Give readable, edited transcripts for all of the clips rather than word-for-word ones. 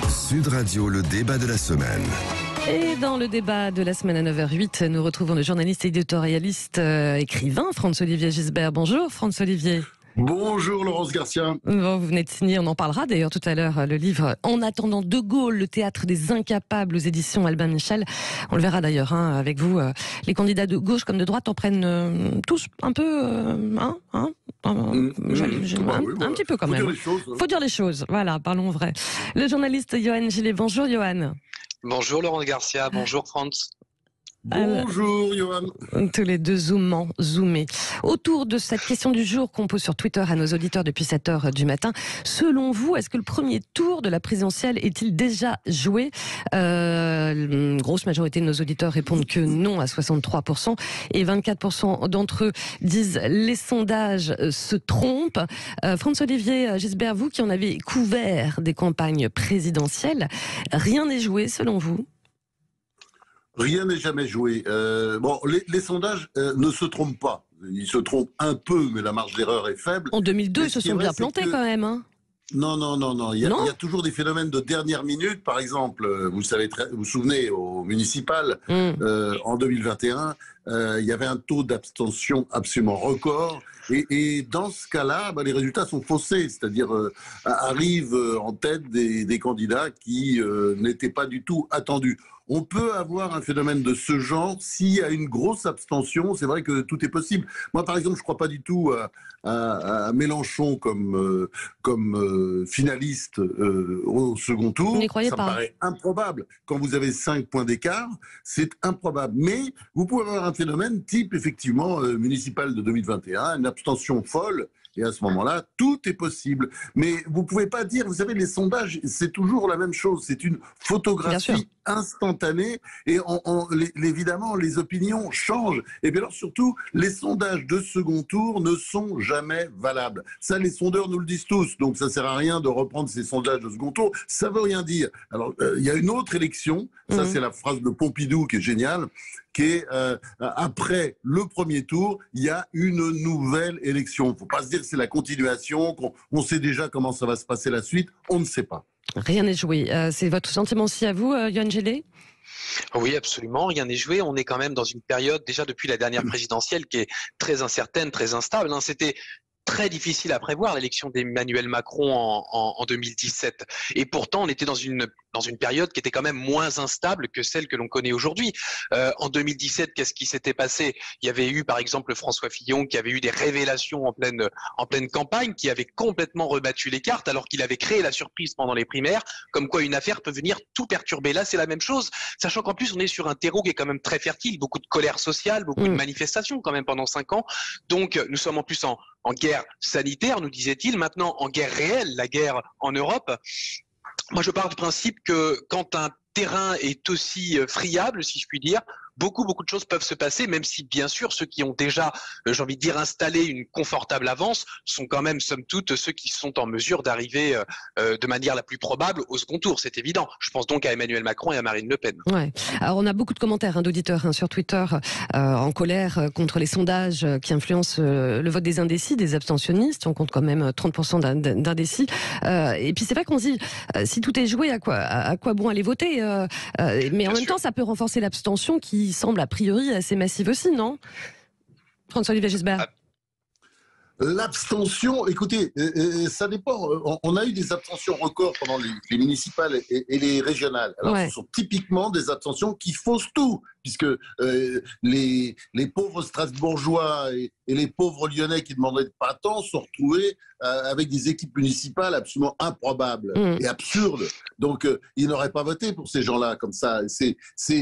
Sud Radio, le débat de la semaine. Et dans le débat de la semaine à 9h08, nous retrouvons le journaliste éditorialiste écrivain Franz-Olivier Gisbert. Bonjour Franz-Olivier. Bonjour Laurence Garcia. Bon, vous venez de signer, on en parlera d'ailleurs tout à l'heure, le livre En attendant De Gaulle, le théâtre des incapables aux éditions Albin Michel. On le verra d'ailleurs avec vous. Les candidats de gauche comme de droite en prennent tous un peu... un petit peu quand même. Faut dire les choses. Voilà, parlons vrai. Le journaliste Johan Gillet. Bonjour Johan. Bonjour Laurence Garcia, bonjour Franz. Bonjour Johan. Tous les deux zoomés. Autour de cette question du jour qu'on pose sur Twitter à nos auditeurs depuis 7h du matin, selon vous, est-ce que le premier tour de la présidentielle est-il déjà joué ? Une grosse majorité de nos auditeurs répondent que non à 63% et 24% d'entre eux disent les sondages se trompent. Franz-Olivier Gisbert, vous qui en avez couvert des campagnes présidentielles, rien n'est joué selon vous ? Rien n'est jamais joué. Les sondages ne se trompent pas. Ils se trompent un peu, mais la marge d'erreur est faible. En 2002, ils se sont bien plantés quand même. Hein. Non. Il y a toujours des phénomènes de dernière minute. Par exemple, vous vous souvenez, au municipal, en 2021, il y avait un taux d'abstention absolument record. Et dans ce cas-là, les résultats sont faussés. C'est-à-dire, arrivent en tête des candidats qui n'étaient pas du tout attendus. On peut avoir un phénomène de ce genre s'il y a une grosse abstention. C'est vrai que tout est possible. Moi, par exemple, je ne crois pas du tout à Mélenchon comme finaliste au second tour. Vous n'y croyez pas ? Ça me paraît improbable. Quand vous avez 5 points d'écart, c'est improbable. Mais vous pouvez avoir un phénomène type, effectivement, municipal de 2021, une abstention folle. Et à ce moment-là, tout est possible. Mais vous ne pouvez pas dire, vous savez, les sondages, c'est toujours la même chose. C'est une photographie instantanée. Et évidemment, les opinions changent. Et bien alors, surtout, les sondages de second tour ne sont jamais valables. Ça, les sondeurs nous le disent tous. Donc, ça ne sert à rien de reprendre ces sondages de second tour. Ça ne veut rien dire. Alors, il y a une autre élection. Ça, c'est la phrase de Pompidou qui est géniale. Qui est après le premier tour, il y a une nouvelle élection. Il ne faut pas se dire que c'est la continuation, qu'on sait déjà comment ça va se passer la suite. On ne sait pas. Rien n'est joué. C'est votre sentiment aussi à vous, Johan Gillet ? Oui, absolument. Rien n'est joué. On est quand même dans une période, déjà depuis la dernière présidentielle, qui est très incertaine, très instable. C'était très difficile à prévoir l'élection d'Emmanuel Macron en 2017. Et pourtant, on était dans une période qui était quand même moins instable que celle que l'on connaît aujourd'hui. En 2017, qu'est-ce qui s'était passé ? Il y avait eu, par exemple, François Fillon qui avait eu des révélations en pleine campagne, qui avait complètement rebattu les cartes alors qu'il avait créé la surprise pendant les primaires, comme quoi une affaire peut venir tout perturber. Là, c'est la même chose, sachant qu'en plus, on est sur un terreau qui est quand même très fertile, beaucoup de colère sociale, beaucoup de manifestations quand même pendant 5 ans. Donc, nous sommes en plus en guerre sanitaire, nous disait-il, maintenant en guerre réelle, la guerre en Europe. Moi, je pars du principe que quand un terrain est aussi friable, si je puis dire, beaucoup de choses peuvent se passer, même si, bien sûr, ceux qui ont déjà, j'ai envie de dire, installé une confortable avance sont quand même, somme toute, ceux qui sont en mesure d'arriver de manière la plus probable au second tour, c'est évident. Je pense donc à Emmanuel Macron et à Marine Le Pen. Ouais. Alors, on a beaucoup de commentaires d'auditeurs sur Twitter en colère contre les sondages qui influencent le vote des indécis, des abstentionnistes. On compte quand même 30% d'indécis. Et puis, c'est vrai qu'on se dit, si tout est joué, à quoi bon aller voter ? Mais en même temps, ça peut renforcer l'abstention qui semble a priori assez massive aussi, non ? Franz-Olivier Gisbert. L'abstention, écoutez, ça dépend. On a eu des abstentions records pendant les municipales et les régionales. Alors, ce sont typiquement des abstentions qui faussent tout, puisque les pauvres Strasbourgeois et les pauvres Lyonnais qui demandaient pas tant sont retrouvés avec des équipes municipales absolument improbables et absurdes. Donc, ils n'auraient pas voté pour ces gens-là comme ça.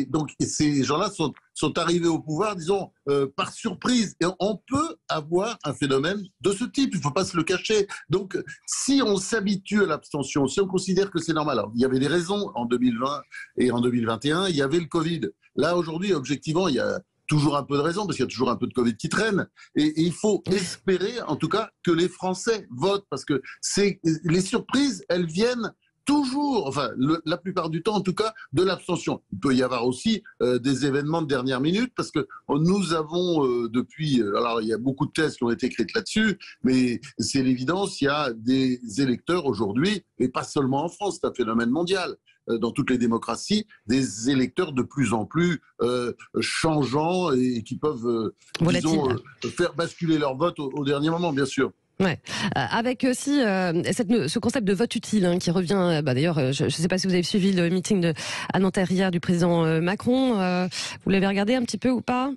Donc, ces gens-là sont arrivés au pouvoir, disons, par surprise. Et on peut avoir un phénomène de ce type, il ne faut pas se le cacher. Donc, si on s'habitue à l'abstention, si on considère que c'est normal, alors il y avait des raisons en 2020 et en 2021, il y avait le Covid. Là, aujourd'hui, objectivement, il y a toujours un peu de raison, parce qu'il y a toujours un peu de Covid qui traîne. Et il faut espérer, en tout cas, que les Français votent, parce que les surprises, elles viennent toujours, enfin la plupart du temps en tout cas, de l'abstention. Il peut y avoir aussi des événements de dernière minute parce que nous avons depuis, alors il y a beaucoup de thèses qui ont été écrites là-dessus, mais c'est l'évidence, il y a des électeurs aujourd'hui, et pas seulement en France, c'est un phénomène mondial. Dans toutes les démocraties, des électeurs de plus en plus changeants et qui peuvent, disons, faire basculer leur vote au dernier moment, bien sûr. Ouais. Avec aussi ce concept de vote utile qui revient. D'ailleurs, je ne sais pas si vous avez suivi le meeting à Nanterre hier du président Macron. Vous l'avez regardé un petit peu ou pas?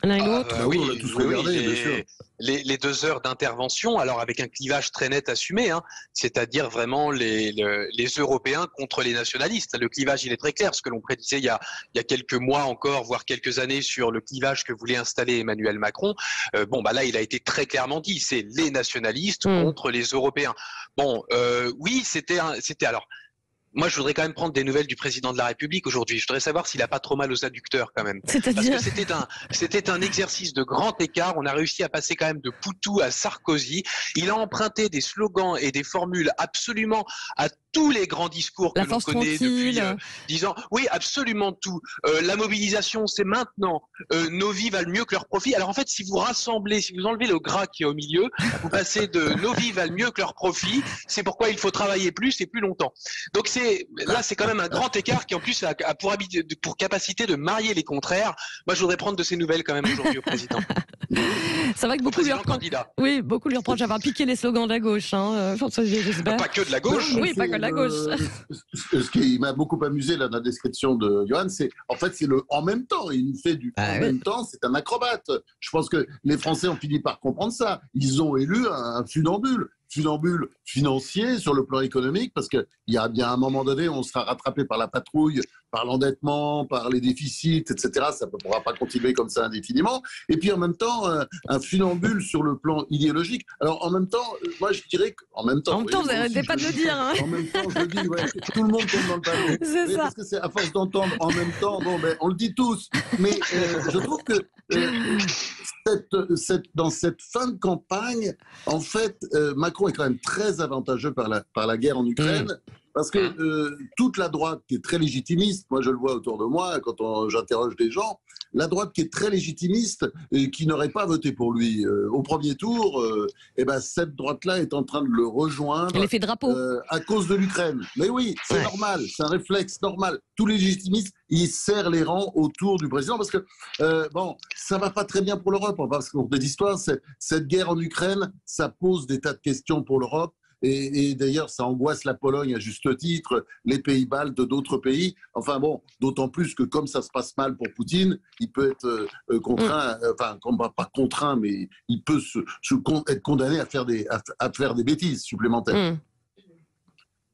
L'un et l'autre. Oui, on l'a tous regardé, bien sûr. Les 2 heures d'intervention, alors avec un clivage très net assumé, c'est-à-dire vraiment les Européens contre les nationalistes. Le clivage, il est très clair, ce que l'on prédisait il y a quelques mois encore, voire quelques années, sur le clivage que voulait installer Emmanuel Macron. Là, il a été très clairement dit, c'est les nationalistes contre les Européens. Oui, c'était alors. Moi, je voudrais quand même prendre des nouvelles du président de la République aujourd'hui. Je voudrais savoir s'il a pas trop mal aux adducteurs quand même. Parce que c'était un exercice de grand écart. On a réussi à passer quand même de Poutou à Sarkozy. Il a emprunté des slogans et des formules absolument à tous les grands discours que l'on connaît depuis 10 ans. Oui, absolument tout. La mobilisation, c'est maintenant. Nos vies valent mieux que leurs profits. Alors en fait, si vous rassemblez, si vous enlevez le gras qui est au milieu, vous passez de nos vies valent mieux que leurs profits. C'est pourquoi il faut travailler plus et plus longtemps. Donc c'est quand même un grand écart qui en plus a pour capacité de marier les contraires. Moi, je voudrais prendre de ces nouvelles quand même aujourd'hui au président. C'est vrai que beaucoup lui reprochent d'avoir piqué les slogans de la gauche. Pas que de la gauche. Oui, pas que de la gauche. Ce qui m'a beaucoup amusé là, dans la description de Johan, c'est en fait c'est le en même temps. Il nous fait du en même temps. C'est un acrobate. Je pense que les Français ont fini par comprendre ça. Ils ont élu un funambule financier sur le plan économique, parce qu'il y a bien un moment donné, on sera rattrapé par la patrouille, par l'endettement, par les déficits, etc. Ça ne pourra pas continuer comme ça indéfiniment. Et puis en même temps, un funambule sur le plan idéologique. Alors en même temps, moi je dirais qu'en même temps... En même temps, vous n'arrêtez pas de le dire. En même temps, je le dis, tout le monde tombe dans le panneau. C'est ça. Parce que c'est à force d'entendre en même temps, on le dit tous. Mais je trouve que dans cette fin de campagne, en fait, Macron est quand même très avantageux par la guerre en Ukraine, parce que toute la droite qui est très légitimiste, moi je le vois autour de moi quand j'interroge des gens, la droite qui est très légitimiste et qui n'aurait pas voté pour lui au premier tour, cette droite-là est en train de le rejoindre. L'effet drapeau. À cause de l'Ukraine. Mais oui, c'est normal, c'est un réflexe normal. Tous les légitimistes, ils serrent les rangs autour du président parce que, ça va pas très bien pour l'Europe. On va se raconter d'histoire. Cette guerre en Ukraine, ça pose des tas de questions pour l'Europe. Et d'ailleurs, ça angoisse la Pologne à juste titre, les pays baltes, d'autres pays. Enfin d'autant plus que comme ça se passe mal pour Poutine, il peut être contraint, pas contraint, mais il peut être condamné à faire des bêtises supplémentaires.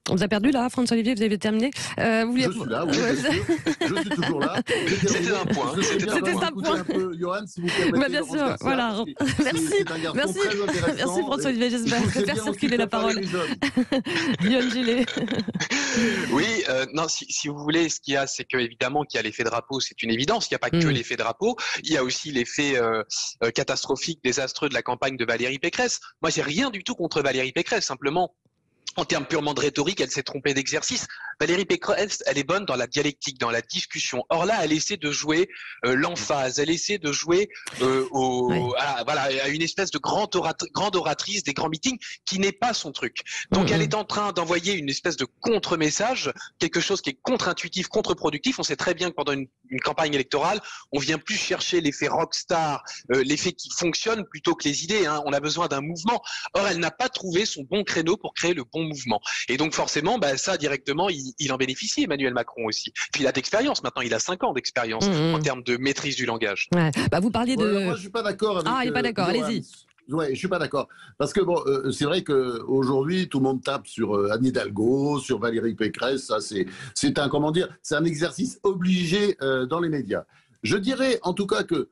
On vous a perdu là, François-Olivier, vous avez terminé. Je suis là, oui, je suis toujours là. C'était un point. C'était un point. Un peu, Johan, si vous permettez. Bien sûr, voilà. Merci François-Olivier, j'espère faire circuler la parole. Guillaume Gillet. Oui, si vous voulez, ce qu'il y a, c'est qu'évidemment qu'il y a l'effet drapeau, c'est une évidence. Il n'y a pas que l'effet drapeau. Il y a aussi l'effet catastrophique, désastreux de la campagne de Valérie Pécresse. Moi, j'ai rien du tout contre Valérie Pécresse, simplement. En termes purement de rhétorique, elle s'est trompée d'exercice. Valérie Pécresse, elle est bonne dans la dialectique, dans la discussion. Or là, elle essaie de jouer l'emphase, elle essaie de jouer à une espèce de grande oratrice des grands meetings qui n'est pas son truc. Donc elle est en train d'envoyer une espèce de contre-message, quelque chose qui est contre-intuitif, contre-productif. On sait très bien que pendant une campagne électorale, on vient plus chercher l'effet rockstar, l'effet qui fonctionne plutôt que les idées. On a besoin d'un mouvement. Or, elle n'a pas trouvé son bon créneau pour créer le bon mouvement. Et donc forcément, ça directement, il en bénéficie, Emmanuel Macron aussi. Puis il a d'expérience maintenant, il a 5 ans d'expérience en termes de maîtrise du langage. Ouais. Vous parliez de... moi, je suis pas d'accord avec... il n'est pas d'accord, allez-y. Ouais, je suis pas d'accord. Parce que c'est vrai qu'aujourd'hui, tout le monde tape sur Anne Hidalgo, sur Valérie Pécresse. Ça, c'est un exercice obligé dans les médias. Je dirais en tout cas que,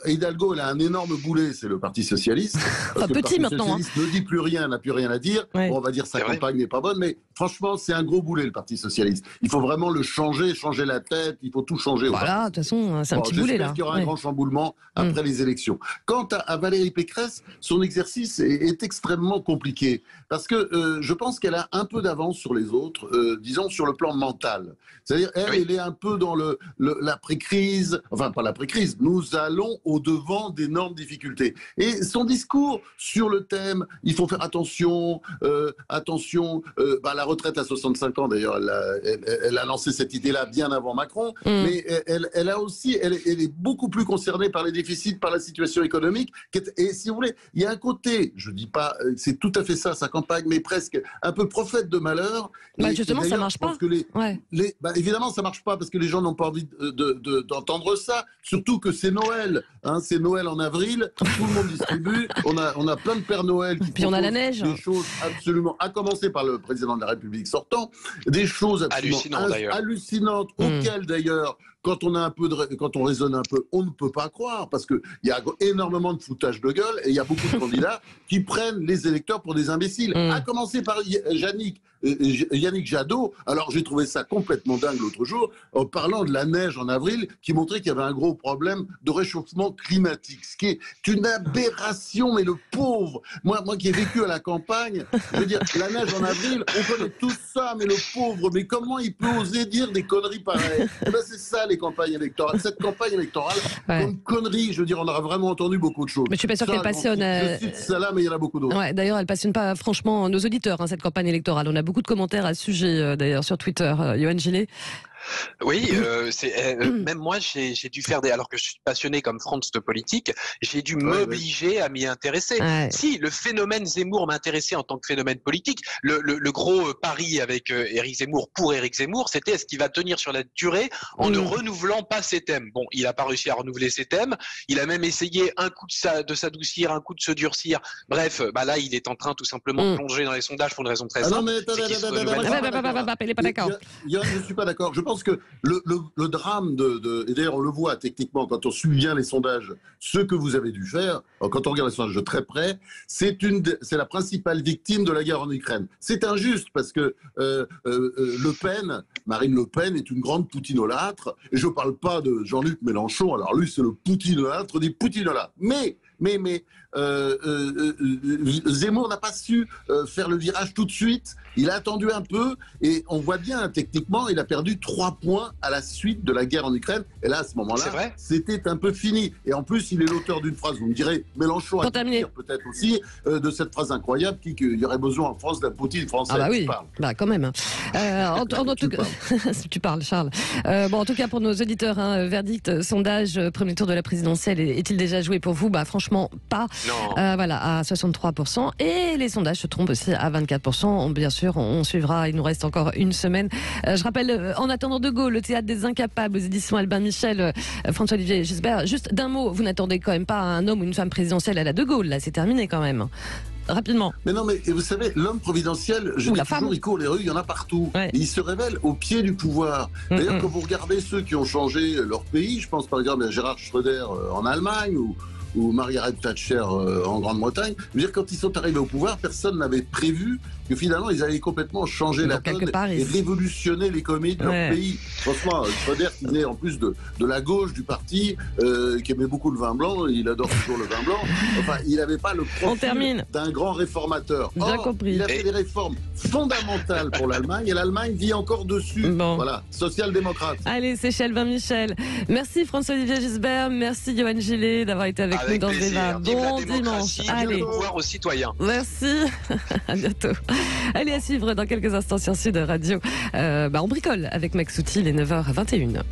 Hidalgo, elle a un énorme boulet, c'est le Parti Socialiste. Petit maintenant. Le Parti Socialiste ne dit plus rien, n'a plus rien à dire. Ouais. On va dire sa campagne n'est pas bonne, mais franchement, c'est un gros boulet, le Parti socialiste. Il faut vraiment le changer la tête, il faut tout changer. Voilà, de toute façon, c'est un petit boulet, là. J'espère qu'il y aura un grand chamboulement après les élections. Quant à Valérie Pécresse, son exercice est extrêmement compliqué, parce que je pense qu'elle a un peu d'avance sur les autres, disons sur le plan mental. C'est-à-dire, elle est un peu dans l'après-crise, enfin pas l'après-crise, nous allons au-devant d'énormes difficultés. Et son discours sur le thème, il faut faire attention, la retraite à 65 ans, d'ailleurs, elle a lancé cette idée-là bien avant Macron, mais elle est beaucoup plus concernée par les déficits, par la situation économique. Et si vous voulez, il y a un côté, je ne dis pas, c'est tout à fait ça, sa campagne, mais presque un peu prophète de malheur. Justement, ça ne marche pas. Évidemment, ça ne marche pas parce que les gens n'ont pas envie d'entendre ça, surtout que c'est Noël. C'est Noël en avril, tout le monde distribue, on a plein de Père Noël qui puis on a la neige. Des choses absolument, à commencer par le président de la République sortant, des choses absolument hallucinantes auxquelles d'ailleurs, quand on raisonne un peu, on ne peut pas croire, parce qu'il y a énormément de foutage de gueule et il y a beaucoup de candidats qui prennent les électeurs pour des imbéciles. À commencer par Yannick Jadot. Alors j'ai trouvé ça complètement dingue l'autre jour, en parlant de la neige en avril, qui montrait qu'il y avait un gros problème de réchauffement climatique, ce qui est une aberration, mais le pauvre, moi qui ai vécu à la campagne, je veux dire, la neige en avril, on connaît tout ça, mais le pauvre, mais comment il peut oser dire des conneries pareilles? C'est ça les campagnes électorales. Cette campagne électorale, comme connerie, je veux dire, on aura vraiment entendu beaucoup de choses. Mais je suis pas sûr qu'elle passionne. Je cite ça là, mais il y en a beaucoup d'autres. Ouais, d'ailleurs, elle passionne pas franchement nos auditeurs, cette campagne électorale. On a beaucoup de commentaires à ce sujet, d'ailleurs, sur Twitter. Yoann Gillet. Oui, même moi, j'ai dû faire alors que je suis passionné comme Franz de politique, j'ai dû m'obliger à m'y intéresser. Si le phénomène Zemmour m'intéressait en tant que phénomène politique, le gros pari avec Éric Zemmour pour Éric Zemmour, c'était est-ce qu'il va tenir sur la durée en ne renouvelant pas ses thèmes. Bon, il n'a pas réussi à renouveler ses thèmes. Il a même essayé un coup de s'adoucir, un coup de se durcir. Bref, là, il est en train tout simplement de plonger dans les sondages pour une raison très simple. Non, mais il est pas d'accord. Je ne suis pas d'accord. Je pense que le drame et d'ailleurs on le voit techniquement quand on suit bien les sondages, ce que vous avez dû faire, quand on regarde les sondages de très près, c'est la principale victime de la guerre en Ukraine. C'est injuste parce que Marine Le Pen est une grande poutinolâtre, et je ne parle pas de Jean-Luc Mélenchon, alors lui c'est le poutinolâtre des poutinolâtres. Mais Zemmour n'a pas su faire le virage tout de suite. Il a attendu un peu et on voit bien techniquement, il a perdu 3 points à la suite de la guerre en Ukraine. Et là, à ce moment-là, c'était un peu fini. Et en plus, il est l'auteur d'une phrase, vous me direz, Mélenchon a pu dire peut-être aussi de cette phrase incroyable qu'il y aurait besoin en France d'un Poutine français. Ah bah oui, quand même. Tu parles, Charles. En tout cas, pour nos auditeurs, verdict, sondage, premier tour de la présidentielle, est-il déjà joué pour vous? Franchement, pas. À 63%. Et les sondages se trompent aussi à 24%. Bien sûr, on suivra. Il nous reste encore une semaine. Je rappelle, En attendant de Gaulle, le théâtre des incapables aux éditions Albin Michel, François-Olivier Gisbert. Juste d'un mot, vous n'attendez quand même pas un homme ou une femme présidentielle à la de Gaulle. Là, c'est terminé quand même. Rapidement. Mais non, mais vous savez, l'homme providentiel, il court les rues, il y en a partout. Et il se révèle au pied du pouvoir. D'ailleurs, quand vous regardez ceux qui ont changé leur pays, je pense par exemple à Gerhard Schröder en Allemagne ou Margaret Thatcher en Grande-Bretagne, je veux dire, quand ils sont arrivés au pouvoir, personne n'avait prévu que finalement ils allaient complètement changer la donne et révolutionner l'économie de leur pays. Franchement, Schröder qui venait en plus de la gauche du parti, qui aimait beaucoup le vin blanc, il adore toujours le vin blanc, enfin il n'avait pas le profil d'un grand réformateur. Or, il a fait des réformes fondamentales pour l'Allemagne et l'Allemagne vit encore dessus. Voilà, social-démocrate. Allez, c'est Albin Michel. Merci François-Olivier Gisbert, merci Yoann Gillet d'avoir été avec nous dans ce débat. Bon dimanche. Allez. Le pouvoir aux citoyens. Merci. À bientôt. Allez, à suivre dans quelques instants sur Sud Radio. On bricole avec Max Soutil, les 9h21.